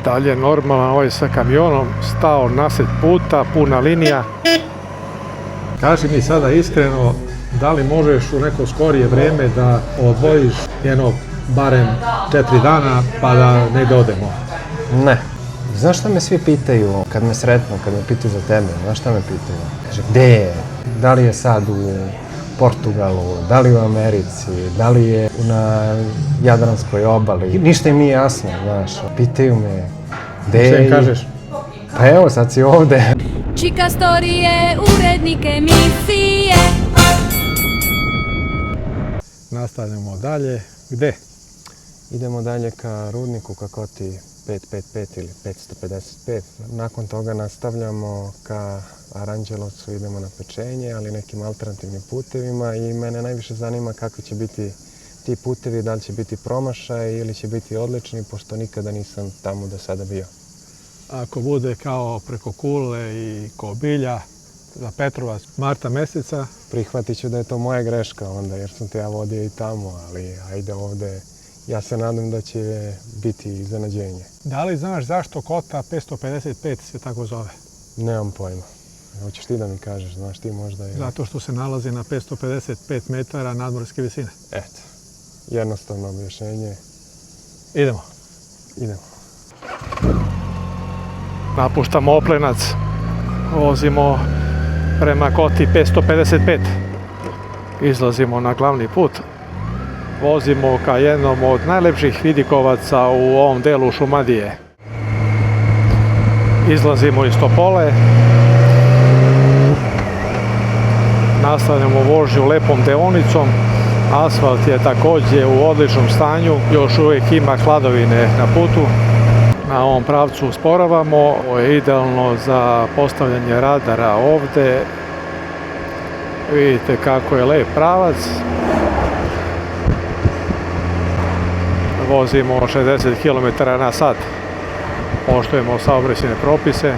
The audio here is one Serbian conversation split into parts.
Dalje normalan ovaj sa kamionom, stao nasred puta, puna linija. Kaži mi sada iskreno, da li možeš u neko skorije vreme da odvojiš jedno barem 4 dana pa da negde odemo? Ne. Znaš šta me svi pitaju kad me sretnu, kad me pitaju za tebe? Znaš šta me pitaju? Kaže, gde je? Da li je sad u Portugalu, da li u Americi, da li je na Jadranskoj obali? Ništa im nije jasno, znaš. Pitaju me, gde je? Šta im kažeš? Pa evo, sad si ovde. Čika storije, urednik emisije. Nastavljamo dalje. Gde? Idemo dalje ka rudniku Kakoti 555 ili 555. Nakon toga nastavljamo ka Aranđelovcu, idemo na pečenje, ali nekim alternativnim putevima i mene najviše zanima kakvi će biti ti putevi, da li će biti promašaj ili će biti odlični, pošto nikada nisam tamo do sada bio. Ako bude kao preko Kule i Kobilja za Petrovac marta meseca. Prihvatit ću da je to moja greška onda, jer sam te ja vodio i tamo, ali ajde ovde. Ja se nadam da će biti iznenađenje. Da li znaš zašto Kota 555 se tako zove? Nemam pojma. Hoćeš ti da mi kažeš, znaš ti možda je... Zato što se nalazi na 555 metara nadmorske visine. Eto, jednostavno objašnjenje. Idemo. Idemo. Napuštamo Oplenac. Vozimo prema Koti 555. Izlazimo na glavni put. Vozimo ka jednom od najlepših vidikovaca u ovom delu Šumadije. Izlazimo iz Topole. Nastavljamo vožnju lepom deonicom. Asfalt je također u odličnom stanju. Još uvijek ima hladovine na putu. Na ovom pravcu usporavamo. Ovo je idealno za postavljanje radara ovde. Vidite kako je lep pravac. Vozimo 60 km/h. Poštujemo saobraćajne propise.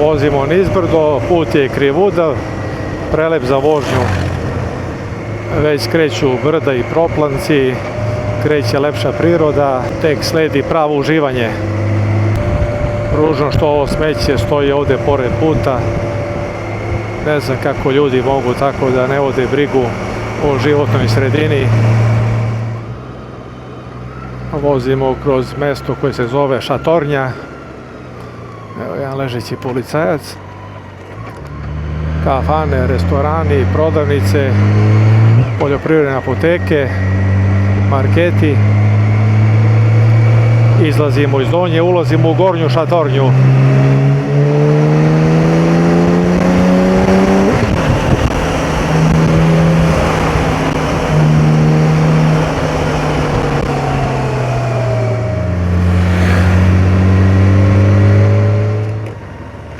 Vozimo nizbrdo, put je krivudav, prelep za vožnju. Već kreću brda i proplanci, kreće lepša priroda, tek sledi pravo uživanje. Ružno što ovo smeće stoji ovde pored puta. Ne znam kako ljudi mogu tako da ne vode brigu o životnoj sredini. Vozimo kroz mesto koje se zove Šatornja. Evo jedan ležeći policajac. Kafane, restorani, prodavnice, poljoprivredne apoteke, marketi. Izlazimo iz Donje, ulazimo u Gornju Šatornju.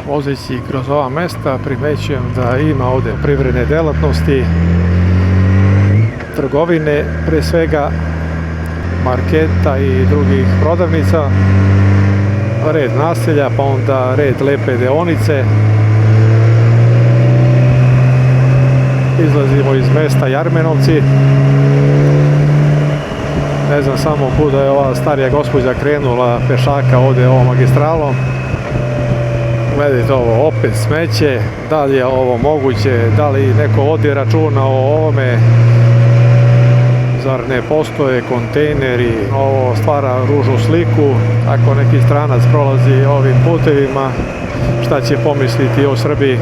Vozeći kroz ova mesta primećujem da ima ovde privredne delatnosti, trgovine, pre svega marketa i drugih prodavnica, red naselja, pa onda red lepe deonice. Izlazimo iz mesta Jarmenovci. Ne znam samo kuda je ova starija gospođa krenula pešaka ovde ovom magistralom. Gledajte ovo, opet smeće, da li je ovo moguće, da li neko vodi računa o ovome, zar ne postoje kontejneri, ovo stvara ružnu sliku, ako neki stranac prolazi ovim putevima, šta će pomisliti o Srbiji.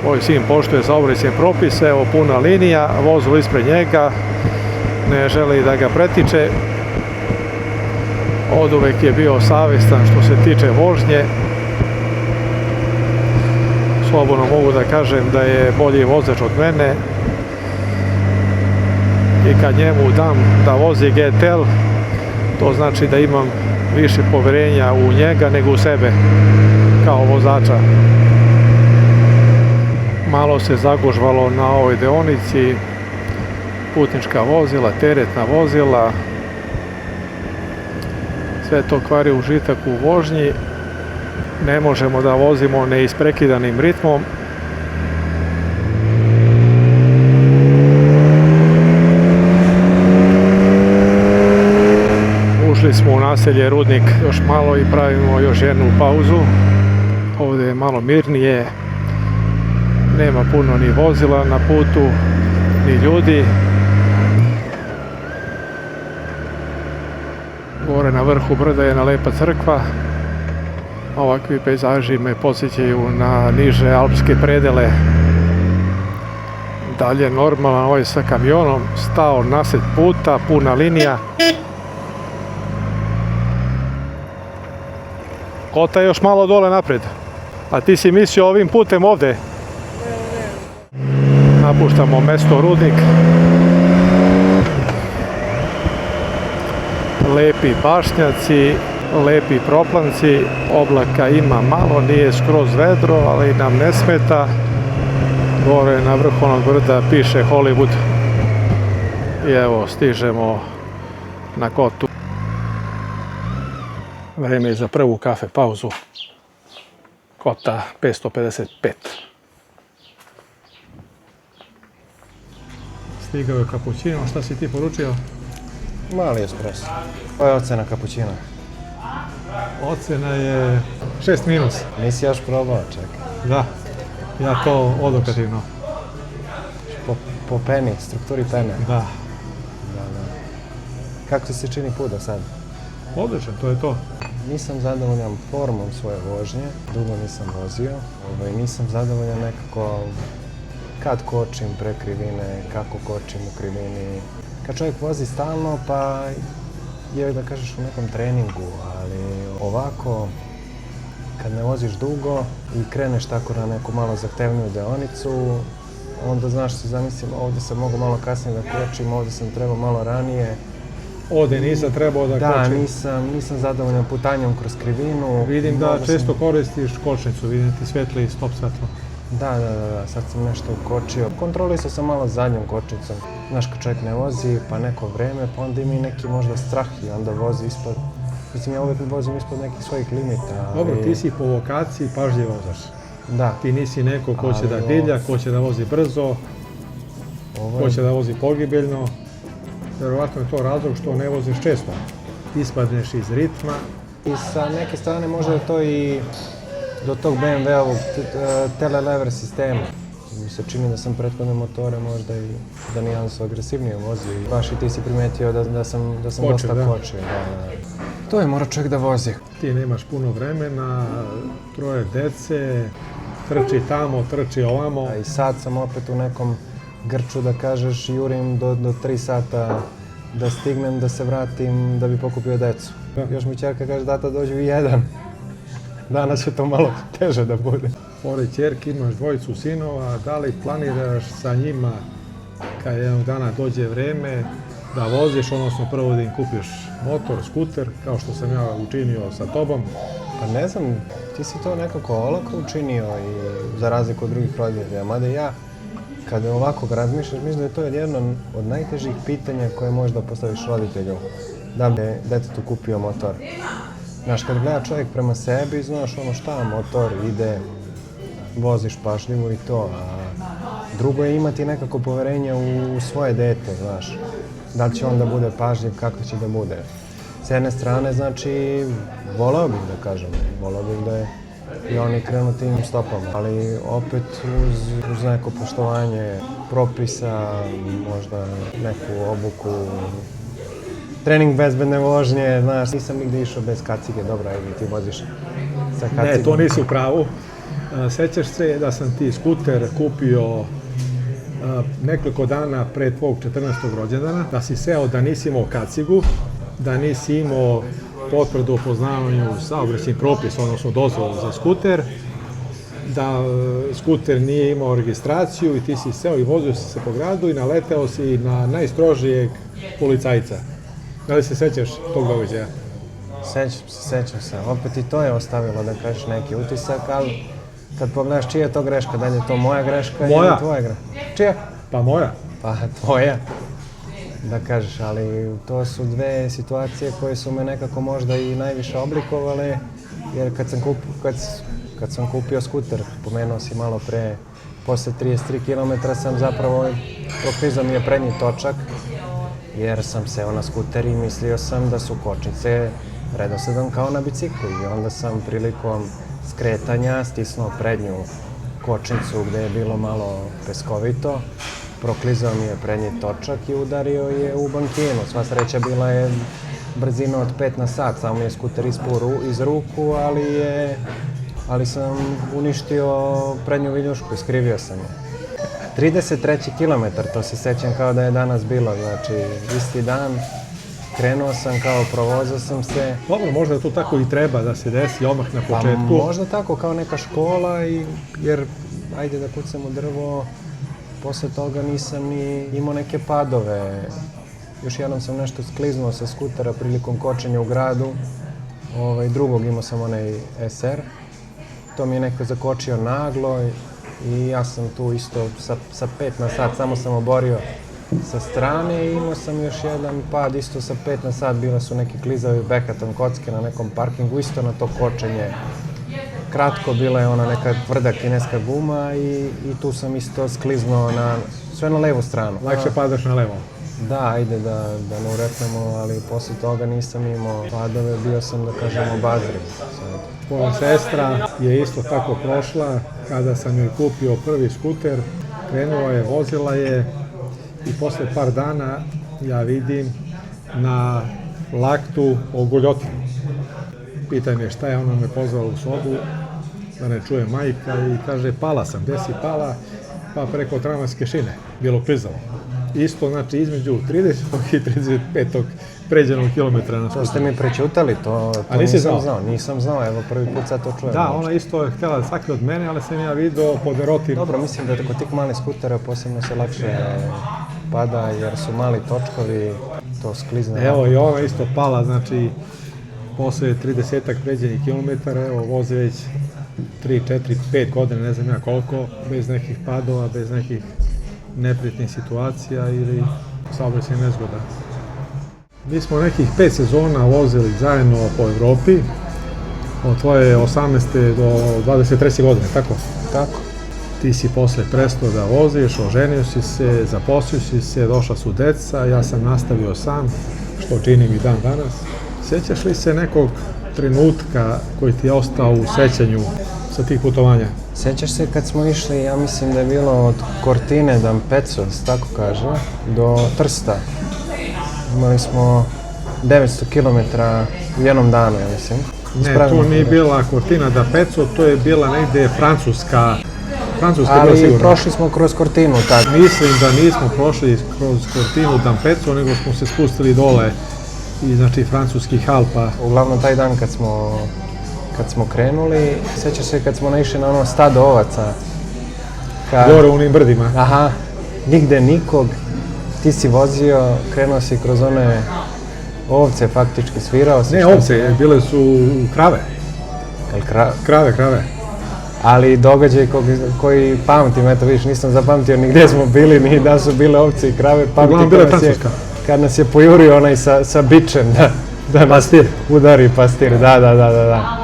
Moj sin poštuje saobraćajne propise, evo puna linija, vozilo ispred njega, ne želi da ga pretiče, oduvek je bio savestan što se tiče vožnje. Slobodno mogu da kažem da je bolji vozač od mene i kad njemu dam da vozi GTL, to znači da imam više poverenja u njega nego u sebe kao vozača. Malo se zagužvalo na ovoj deonici, putnička vozila, teretna vozila, sve to kvari užitak u vožnji. Ne možemo da vozimo neisprekidanim ritmom. Ušli smo u naselje Rudnik još malo i pravimo još jednu pauzu. Ovdje je malo mirnije, nema puno ni vozila na putu, ni ljudi. Gore na vrhu brda je jedna lepa crkva. Ovakvi pejzaži me podsjećaju na niže alpske predele. Dalje normalan ovaj sa kamionom, stao nasred puta, puna linija. Kota je još malo dole napred. A ti si mislio ovim putem ovdje? Napuštamo mesto Rudnik. Lepi pašnjaci, lepi proplanci, oblaka ima malo, nije skroz vedro, ali nam ne smeta. Gore na vrhu onog brda piše Hollywood. I evo, stižemo na Kotu. Vreme je za prvu kafe pauzu. Kota 555. Stigao je kapućino, šta si ti poručio? Mali espresso. Koja je ocena kapućina? Ocena je 6 minus. Nisi još probao, čekaj. Da, ja to odokativno. Po peni, strukturi pene. Da. Kako ti se čini put do sad? Odličan, to je to. Nisam zadovoljan formom svoje vožnje, dugo nisam vozio. Nisam zadovoljan nekako kad kočim pre krivine, kako kočim u krivini. Kad čovjek vozi stalno, pa je da kažeš u nekom treningu, ali ovako, kad ne voziš dugo i kreneš tako na neku malo zahtevniju deonicu, onda znaš si zamislim, ovdje sam mogu malo kasnije da kočim, ovdje sam trebao malo ranije. Ovdje nisam trebao da kočim. Nisam zadovoljan putanjom kroz krivinu. Vidim da često koristiš kočnicu, vidim ti svetli stop svetlo. Da, sad sam nešto ukočio. Kontrolisao sam malo zadnjom kočnicom. Znaš, kad čovjek ne vozi, pa neko vreme, pa onda ima i neki možda strah i onda vozi ispod... Mislim, ja uvijek vozim ispod nekih svojih limita. Dobro, ti si po vokaciji pažljiv vozač. Da. Ti nisi neko ko će da divlja, ko će da vozi brzo, ko će da vozi pogibeljno. Vjerovatno je to razlog što ne voziš često. Ispadneš iz ritma. I sa neke strane možda je to i do tog BMW-ovog telelever sistema. Mi se čini da sam prethodne motore možda i da nijansu agresivnije vozio. I baš i ti si primetio da sam dosta kočio. To je mora čovjek da vozi. Ti nemaš puno vremena, troje dece, trči tamo, trči ovamo. I sad sam opet u nekom grču da kažeš jurim do 3 sata da stignem, da se vratim, da bi pokupio decu. Još mi ćerka kaže data dođi u 1. Danas će to malo teže da bude. Pored ćerke imaš dvojicu sinova, da li planiraš sa njima kad jednog dana dođe vreme da voziš, odnosno prvo da im kupiš motor, skuter, kao što sam ja učinio sa tobom? Pa ne znam, ti si to nekako olako učinio i za razliku od drugih roditelja, mada ja kada ovako razmišljaš, mislim da je to jedno od najtežih pitanja koje možda postaviš roditelju, da bi detetu kupio motor. Znaš, kad gleda čovjek prema sebi, znaš ono šta, motor ide, voziš pašljivo i to, a drugo je imati nekako poverenje u svoje dete, znaš. Da li će on da bude pažljiv, kako će da bude. S jedne strane, znači, voleo bih da kažem, voleo bih da je i oni krenu tim stopama, ali opet uz neko poštovanje propisa, možda neku obuku, trening bezbedne vožnje, znaš, nisam nigdje išao bez kacige, dobro, ajde ti voziš sa kacigom. Ne, to nisi u pravu. Sećaš se da sam ti skuter kupio nekoliko dana pre tvog 14. rođendana, da si seo da nisi imao kacigu, da nisi imao potvrdu o poznavanju saobraćajnih propisa, odnosno dozvolu za skuter, da skuter nije imao registraciju i ti si seo i vozio si se po gradu i naleteo si na najstrožijeg policajca. Da li se sećaš tog događaja? Sećam se. Opet i to je ostavilo, da kažeš, neki utisak, ali kad pogledaš čija je to greška, da li je to moja greška ili tvoja greška? Čija? Pa moja. Pa tvoja. Da kažeš, ali to su dve situacije koje su me nekako možda i najviše oblikovale, jer kad sam kupio skuter, pomenuo si malo pre, posle 33 km sam zapravo proklizao mi je prednji točak jer sam seo na skuter i mislio sam da su kočnice redosledom kao na biciklu i onda sam prilikom skretanja stisnuo prednju kočnicu gde je bilo malo peskovito, proklizao mi je prednji točak i udario je u bankinu. Sva sreća bila je brzina od 5 na sat, samo mi je skuter ispao iz ruku, ali sam uništio prednju viljušku, iskrivio sam je. 33. kilometar, to se sećam kao da je danas bilo, znači isti dan, krenuo sam kao provozao sam se. Dobro, možda to tako i treba da se desi odmah na početku. Pa možda tako, kao neka škola, jer ajde da kucam u drvo, posle toga nisam ni imao neke padove. Još jednom sam nešto skliznuo sa skutera prilikom kočenja u gradu, drugog imao sam onaj SR. To mi je neko zakočio naglo i ja sam tu isto sa 5 na sat, samo sam oborio sa strane i imao sam još jedan pad isto sa 5 na sat, bile su neki klizavi bekaton kocke na nekom parkingu, isto na to kočenje. Kratko, bila je ona neka tvrda kineska guma i tu sam isto skliznuo sve na levu stranu. Lakše padaš na levo. Da, ajde da ne uretnemo, ali posle toga nisam imao padove, bio sam da kažemo obazriv. Moja sestra je isto tako prošla kada sam joj kupio prvi skuter, krenula je, vozila je i posle par dana ja vidim na laktu oguljotinu. Pitam je šta je, ona me pozvala u sobu da ne čuje majka i kaže pala sam, gde si pala? Pa preko tramvajske šine, bilo klizalo. Isto, znači, između 30. i 35. pređenog kilometra na skuteru. To ste mi prećutali, to nisam znao. Nisam znao, evo prvi put sad to čujem. Da, ona isto je htjela da sakri od mene, ali sam ja video po deroti. Dobro, mislim da kod tih malih skutera posebno se lakše pada, jer su mali točkovi, to sklizne. Evo i ona isto pala, znači, posle 30-ak pređenih kilometara, evo, voze već 3, 4, 5 godina, ne znam ja koliko, bez nekih padova, bez nekih neprijatnih situacija ili saobraćajnih nezgoda. Mi smo nekih 5 sezona vozili zajedno po Evropi, od tvoje 18. do 23. godine, tako? Tako. Ti si posle prestao da voziš, oženio si se, zaposlio si se, došla su deca, ja sam nastavio sam, što činim i dan danas. Sjećaš li se nekog trenutka koji ti je ostao u sećanju sa tih putovanja? Sjećaš se kad smo išli, ja mislim da je bilo od Cortine d'Ampezzo, tako kaže, do Trsta. Imali smo 900 km u jednom danu, ja mislim. Ne, to nije bila Cortina d'Ampezzo, to je bila negde Francuska. Ali prošli smo kroz Cortinu, tako. Mislim da nismo prošli kroz Cortinu d'Ampezzo, nego smo se spustili dole iz, znači, francuskih Alpa. Uglavnom, taj dan kad smo krenuli, sjećaš se kad smo naišli na ono stado ovaca. Gore u onim brdima. Aha, nigde nikog, ti si vozio, krenuo si kroz one ovce, faktički svirao si. Ne ovce, bile su krave. Krave. Ali događaj koji pamtim, eto vidiš, nisam zapamtio ni gde smo bili, ni da su bile ovce i krave. Uglavnom bila je Francuska. Kad nas je pojurio onaj sa bičem da nas udari pastir, da.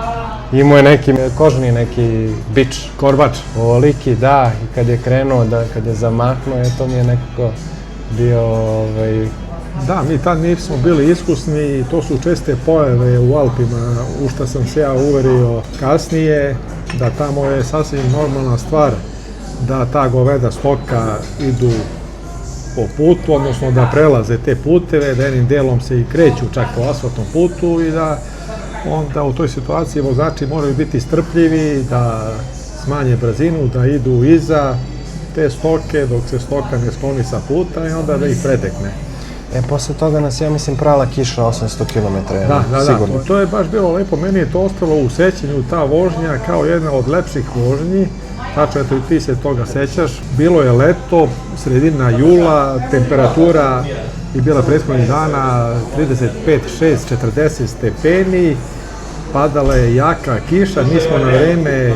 Imao je neki kožni neki bič. Korbač. Ovoliki, da, i kad je krenuo, kad je zamahnuo, to mi je nekako bio... Da, mi tad nismo bili iskusni i to su česte pojave u Alpima, u šta sam se ja uverio kasnije, da tamo je sasvim normalna stvar da ta goveda stoka idu po putu, odnosno da prelaze te puteve, da jednim delom se i kreću čak po asfaltnom putu i da onda u toj situaciji vozači moraju biti strpljivi, da smanje brzinu, da idu iza te stoke dok se stoka ne skloni sa puta i onda da ih pretekne. Posle toga nas, ja mislim, prala kiša 800 km, sigurno. Da, to je baš bilo lepo, meni je to ostalo u sećanju, ta vožnja kao jedna od lepših vožnji, tačno eto i ti se toga sećaš. Bilo je leto, sredina jula, temperatura je bila prethodnih dana 35, 6, 40 stepeni, padala je jaka kiša, mi smo na vreme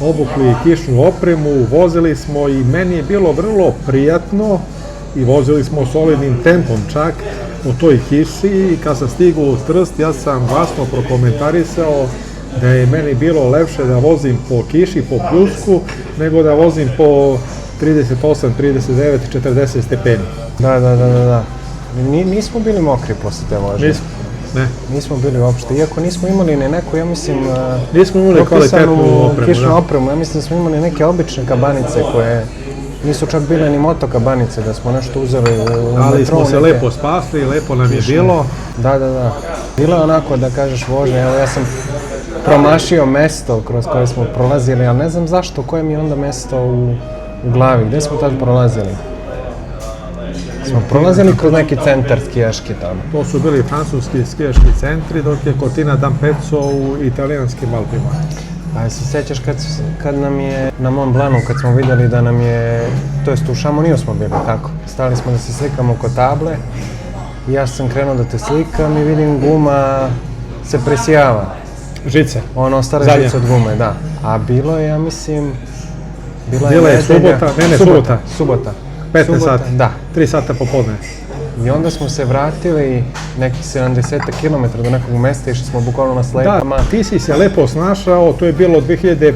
obukli kišnu opremu, vozili smo i meni je bilo vrlo prijatno i vozili smo solidnim tempom čak u toj kiši i kad sam stigao u Trst ja sam glasno prokomentarisao da je meni bilo lepše da vozim po kiši, po pljusku, nego da vozim po 38, 39, 40 stepeni. Da. Nismo bili mokri posle te vožnje. Ne. Nismo bili uopšte, iako nismo imali ni neku, ja mislim, Nismo imali kvalitetnu opremu. kišnu opremu. Ja mislim da smo imali neke obične kabanice koje nisu čak bile ni moto kabanice, da smo nešto uzeli u metrou. Ali smo se lepo spasli, lepo nam je bilo. Da. Bilo je onako da kažeš vožnja, evo ja sam promašio mesto kroz koje smo prolazili, ali ne znam zašto, koje mi je onda mesto u glavi, gde smo tad prolazili? Smo prolazili kroz neki centar skijaški tamo. To su bili francuski skijaški centri, dok je Cortina d'Ampezzo u italijanskim Alpima. A se sjećaš kad nam je na Mont Blancu, kad smo vidjeli da nam je, to jest u Chamonixu smo bili, tako. Stali smo da se slikamo kod table i ja sam krenuo da te slikam i vidim guma se presijava. Žice. Ono, stara žica od gume, da. A bilo je, ja mislim, Bila je subota. 15 sati. Da. 3 sata popodne. I onda smo se vratili nekih 70 km do nekog mesta, išli smo bukvalno na slepama. Da, ti si se lepo snašao, to je bilo 2014-15.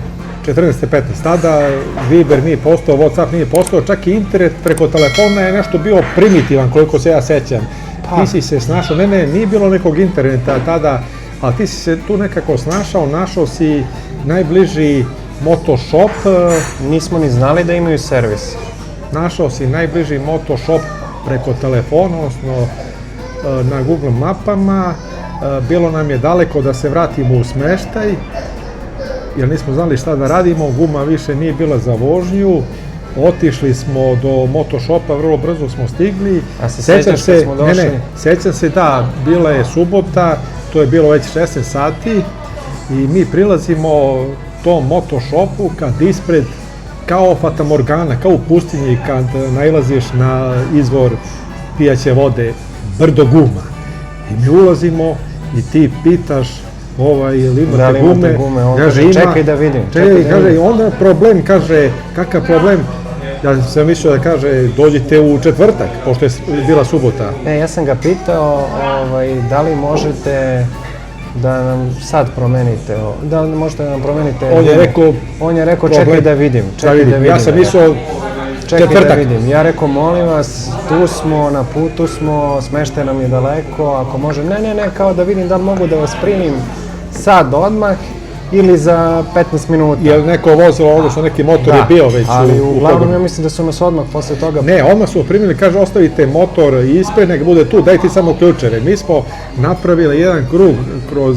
Tada Viber nije postao, Whatsapp nije postao, čak i internet preko telefona je nešto bio primitivan, koliko se ja sećam. Ti si se snašao, nije bilo nekog interneta tada, ali ti si se tu nekako snašao, našao si najbliži motoshop. Nismo ni znali da imaju servis. Našao si najbliži motoshop preko telefona, odnosno na Google mapama. Bilo nam je daleko da se vratimo u smeštaj, jer nismo znali šta da radimo, guma više nije bila za vožnju. Otišli smo do motoshopa, vrlo brzo smo stigli. A se sjećaš kad smo došli? Sećam se, da, bila je subota, to je bilo već 16 sati i mi prilazimo tom motoshopu kad ispred, kao fatamorgana, kao u pustinji kad nailaziš na izvor pijaće vode, brdo guma. I mi ulazimo i ti pitaš ili imate gume, kaže ima, čekaj da vidim. Kaže, onda problem, kaže, kakav problem? Ja sam mislio da kaže, dođite u četvrtak, pošto je bila subota. Ja sam ga pitao da li možete da nam sad promenite, da li možete da nam promenite. On je rekao čekaj da vidim. Ja sam mislio četvrtak. Ja rekao molim vas, tu smo, na putu smo, smeštaj nam je daleko, ako može, ne, kao da vidim da li mogu da vas primim sad odmah ili za 15 minuta. Jer neko vozilo, odnosno neki motor je bio već u pogonu. Ali uglavnom ja mislim da su nas odmah posle toga... Ne, odmah su primili, kaže ostavite motor ispred, nek bude tu, daj ti samo ključeve. Mi smo napravili jedan krug kroz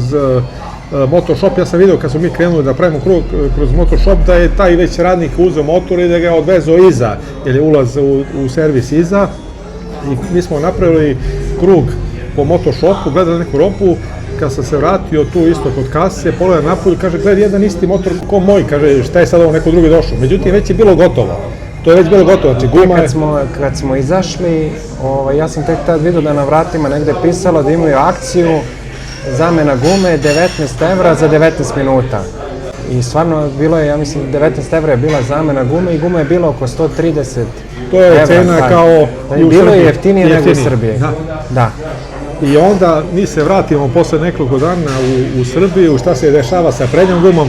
motoshop, ja sam vidio kad smo mi krenuli da pravimo krug kroz motoshop da je taj već radnik uzeo motor i da ga je odvezao iza, jer je ulaz u servis iza. I mi smo napravili krug po motoshopu, gledali neku robu. Kad sam se vratio tu isto kod kase, pogledam napolju, kaže, gled, jedan isti motor ko moj, kaže, šta je sad ovo neko drugi došao. Međutim, već je bilo gotovo. To je već bilo gotovo, znači guma je... Kad smo izašli, ja sam tek tad vidio da na vratima negde pisalo da imaju akciju zamena gume 19 evra za 19 minuta. I stvarno bilo je, ja mislim, 19 evra je bila zamena gume i guma je bila oko 130 evra. To je cena kao i u Srbiji. Bilo je jeftinije nego u Srbiji. Da. I onda mi se vratimo posle nekoliko dana u Srbiju, šta se dešava sa prednjom gumom?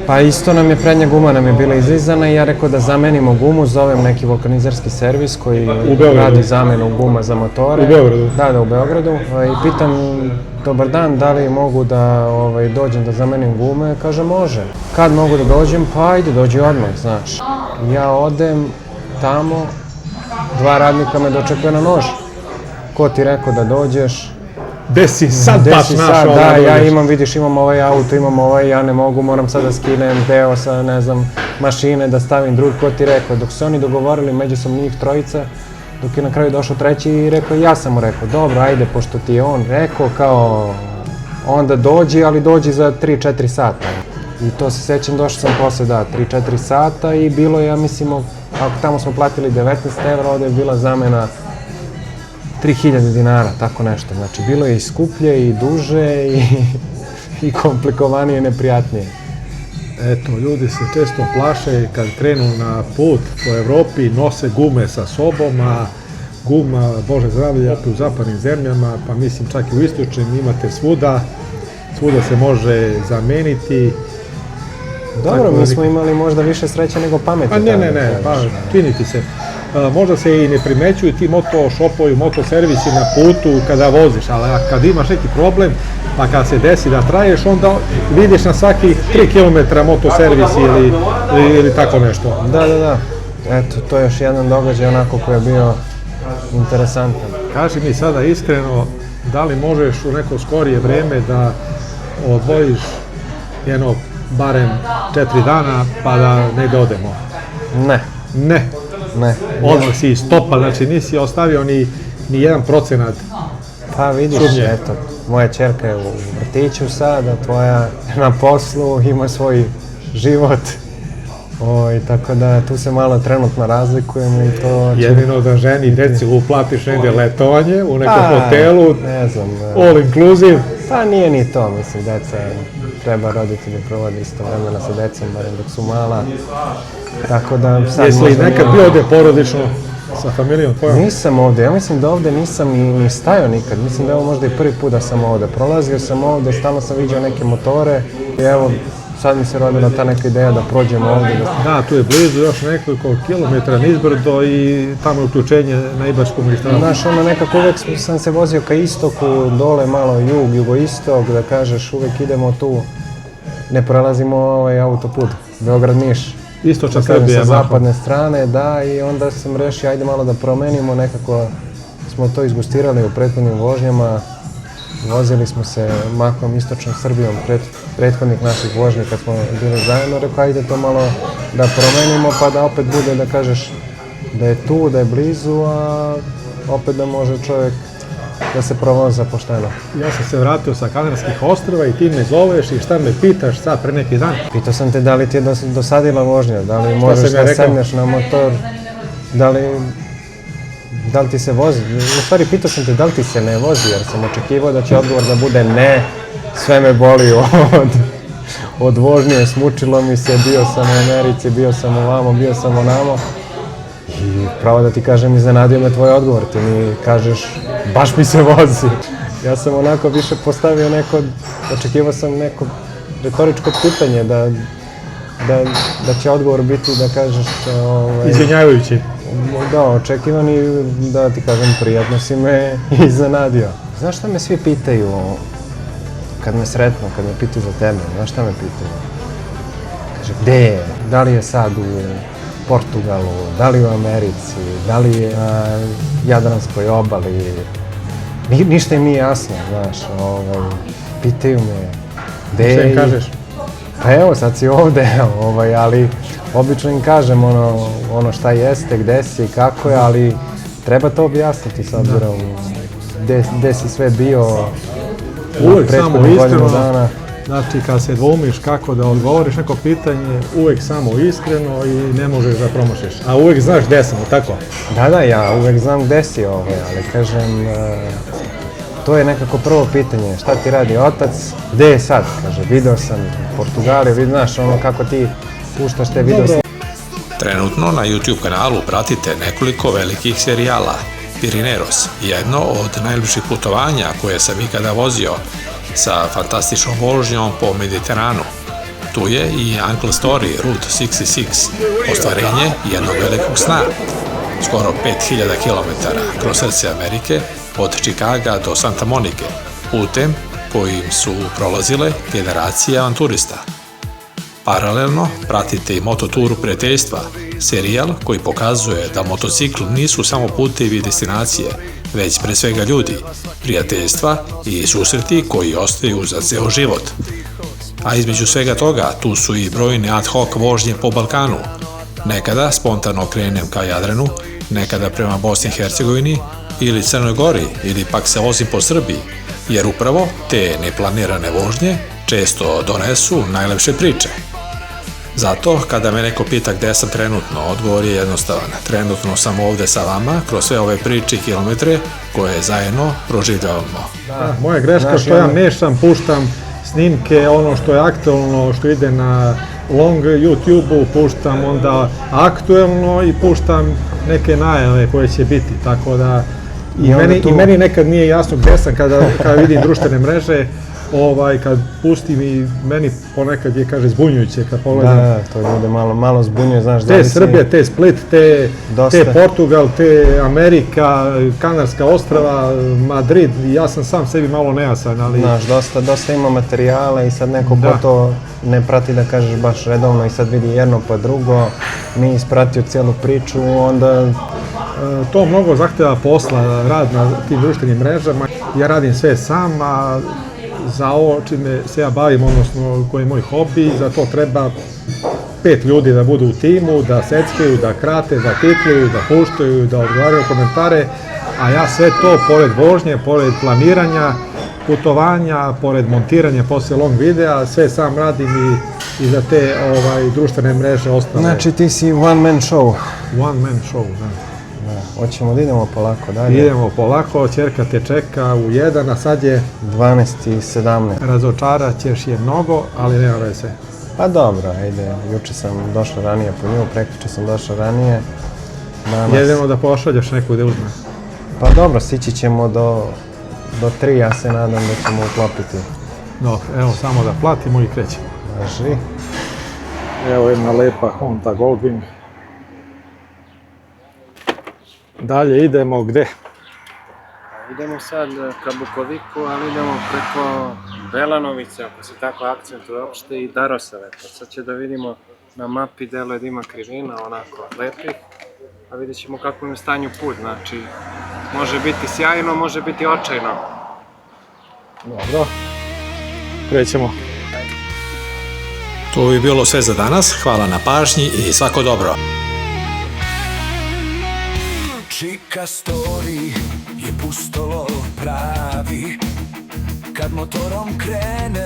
Pa isto nam je prednja guma nam je bila izlizana i ja rekao da zamenimo gumu, zovem neki vulkanizerski servis koji radi zamenu guma za motore. U Beogradu? Da, u Beogradu. I pitam, dobar dan, da li mogu da dođem da zamenim gume? Kaže, može. Kad mogu da dođem? Pa ajde, dođi odmah, znaš. Ja odem tamo, 2 radnika me dočekaju na nož. Ko ti rekao da dođeš? Gde si sad baš našao? Da, ja imam ovaj auto, ja ne mogu, moram sad da skinem deo sa, ne znam, mašine, da stavim drugi, ko ti rekao? Dok se oni dogovorili međusobno njih trojica, dok je na kraju došao treći i rekao, ja sam mu rekao, dobro, ajde, pošto ti je on rekao, kao, onda dođi, ali dođi za 3-4 sata. I to se sećam, došao sam posle, 3-4 sata i bilo je, ja mislim, ako tamo smo platili 19 evra, ovde je bila zamena 3000 dinara, tako nešto. Znači, bilo je i skuplje, i duže, i komplikovanije, i neprijatnije. Eto, ljudi se često plaše kad krenu na put po Evropi, nose gume sa sobom, a guma, Bože zdravlje, u zapadnim zemljama, pa mislim čak i u istočnim imate svuda se može zameniti. Dobro, mi smo imali možda više sreće nego pameti. Pa ne, pa čini ti se. možda se i ne primećuju ti moto shopovi, moto servisi na putu kada voziš, ali kad imaš neki problem, pa kad se desi da traješ, onda vidiš na svakih 3 km moto servis ili tako nešto. Da. Eto, to je još jedan događaj onako koji je bio interesantan. Kaži mi sada iskreno, da li možeš u neko skorije vreme da odvojiš jedno barem 4 dana pa da negde odemo? Ne. Odmah si stopa, znači nisi ostavio ni 1%. Pa vidiš, eto, moja ćerka je u vrtiću sada, tvoja na poslu, ima svoj život. Tako da tu se malo trenutno razlikujemo i to... Jedino da ženi i deci uplatiš negdje letovanje u nekom hotelu, ne znam. all inclusive. Pa nije ni to, mislim, deca treba roditelji provodi isto vremena sa decom, barem dok su mala. Tako da sad jesi li nekad bio ovdje porodično sa familijom tvojom? Nisam ovdje, ja mislim da ovdje nisam ni stajao nikad, mislim da je ovo možda i prvi put da sam ovdje. Prolazio sam ovdje, stalno sam vidio neke motore i evo, sad mi se rodila ta neka ideja da prođemo ovdje. Da, tu je blizu još nekoliko kilometara nizbrdo i tamo je uključenje na Ibačku magistralu. Znaš, nekako uvek sam se vozio ka istoku, dole malo jug, jugoistok, da kažeš uvek idemo tu, ne prelazimo ovaj autoput, Beograd-Niš. Istočna Srbija. Sa zapadne strane, da, i onda sam rešio, ajde malo da promenimo, nekako smo to izgustirali u prethodnim vožnjama. Vozili smo se mahom istočnom Srbijom, prethodnih naših vožnji kad smo bili zajedno, rekao ajde to malo da promenimo pa da opet bude da kažeš da je tu, da je blizu, a opet da može čovjek da se provoza pošteno. Ja sam se vratio sa Kanarskih ostrva i ti me zoveš i šta me pitaš sad pre neki dan? Pitao sam te da li ti je dosadila vožnja, da li možeš da sedneš na motor, da li ti se vozi? U stvari, pitao sam te da li ti se ne vozi, jer sam očekivao da će odgovor da bude ne, sve me boli od vožnje, smučilo mi se, bio sam u Americi, bio sam ovamo, bio sam onamo. I pravo da ti kažem, iznenadio me tvoj odgovor, ti mi kažeš, baš mi se vozi. Ja sam onako više postavio očekivao sam neko retoričko pitanje, da će odgovor biti da kažeš... Izvinjavajući. Da, očekivan i da ti kažem, prijatno si me iznenadio. Znaš šta me svi pitaju kad me sretnu, kad me pitaju za tebe, znaš šta me pitaju? Kaže, gde je? Da li je sad u Portugalu, da li u Americi, da li je na Jadranskoj obali? Ništa im nije jasno, znaš, pitaju me gde je... Šta im kažeš? Pa evo, sad si ovde, ali obično im kažem ono šta jeste, gde si i kako je, ali treba to objasniti s obzirom gde si sve bio uvek samo iskreno, znači kad se dvoumiš kako da odgovoriš neko pitanje, uvek samo iskreno i ne možeš da promašiš, a uvek znaš gde sam, tako? Da, ja uvek znam gde si, ali kažem, to je nekako prvo pitanje, šta ti radi otac, gde je sad, kaže, video sam u Portugaliju, znaš ono kako ti puštaš te video. Trenutno na YouTube kanalu pratite nekoliko velikih serijala. Pirineros, jedno od najljepših putovanja koje sam ikada vozio, sa fantastičnom vožnjom po Mediteranu. Tu je i Uncle Story Route 66, ostvarenje jednog velikog sna. Skoro 5000 km kroz srce Amerike, od Čikaga do Santa Monike, putem kojim su prolazile generacije avanturista. Paralelno pratite i Mototuru prijateljstva, serijal koji pokazuje da motocikl nisu samo putevi i destinacije, već pre svega ljudi, prijateljstva i susreti koji ostaju za ceo život. A između svega toga tu su i brojne ad hoc vožnje po Balkanu. Nekada spontano krenem ka Jadranu, nekada prema Bosni i Hercegovini ili Crnoj Gori, ili pak se vozim po Srbiji, jer upravo te neplanirane vožnje često donesu najlepše priče. Zato, kada me neko pita gde sam trenutno, odgovor je jednostavan. Trenutno sam ovde sa vama, kroz sve ove priče i kilometre koje zajedno proživljavamo. Moja greška što ja mešam, puštam snimke, ono što je aktualno, što ide na long YouTube-u, puštam onda aktuelno i puštam neke najave koje će biti, tako da i meni nekad nije jasno gde sam kada vidim društvene mreže, kad pustim i meni ponekad je, kaže, zbunjujuće kad pogledam. Da, to ljude malo zbunjuje, znaš, Te Srbije, te Split, te Portugal, te Amerika, Kanarska ostrava, Madrid, ja sam sam sebi malo nejasan, ali... Znaš, dosta ima materijala i sad neko ko to ne prati, da kažeš, baš redovno i sad vidi jedno pa drugo, nije ispratio cijelu priču, onda... To mnogo zahteva posla, rad na tim društvenim mrežama. Ja radim sve sam, a za ovo čime se ja bavim, odnosno koji je moj hobi, za to treba 5 ljudi da budu u timu, da seckaju, da krate, da titluju, da puštaju, da odgovaraju komentare, a ja sve to, pored vožnje, pored planiranja, putovanja, pored montiranja posle long videa, sve sam radim i za te društvene mreže ostale. Znači ti si one man show. One man show, da. Hoćemo da idemo polako dalje. Idemo polako, ćerka te čeka u 1, a sad je 12:17. Razočarat ćeš je mnogo, ali nema veze. Pa dobro, ajde, juče sam došao ranije po nju, prekjuče sam došao ranije. Jedemo da pošaljaš neku da uzme. Pa dobro, stići ćemo do 3, ja se nadam da ćemo uklopiti. Dobro, evo samo da platimo i krećemo. Važi. Evo jedna lepa Honda Goldwing. Dalje idemo gde? Idemo sad ka Bukoviku, ali idemo preko Belanovice, ako se tako akcentuje uopšte, i Darosave. Pa sad će da vidimo na mapi, deluje da ima krivina, onako lepih, a vidjet ćemo kako im je stanju put, znači može biti sjajno, može biti očajno. Dobro, krećemo. To bi bilo sve za danas, hvala na pažnji i svako dobro. Čika story je pustolov pravi, kad motorom krene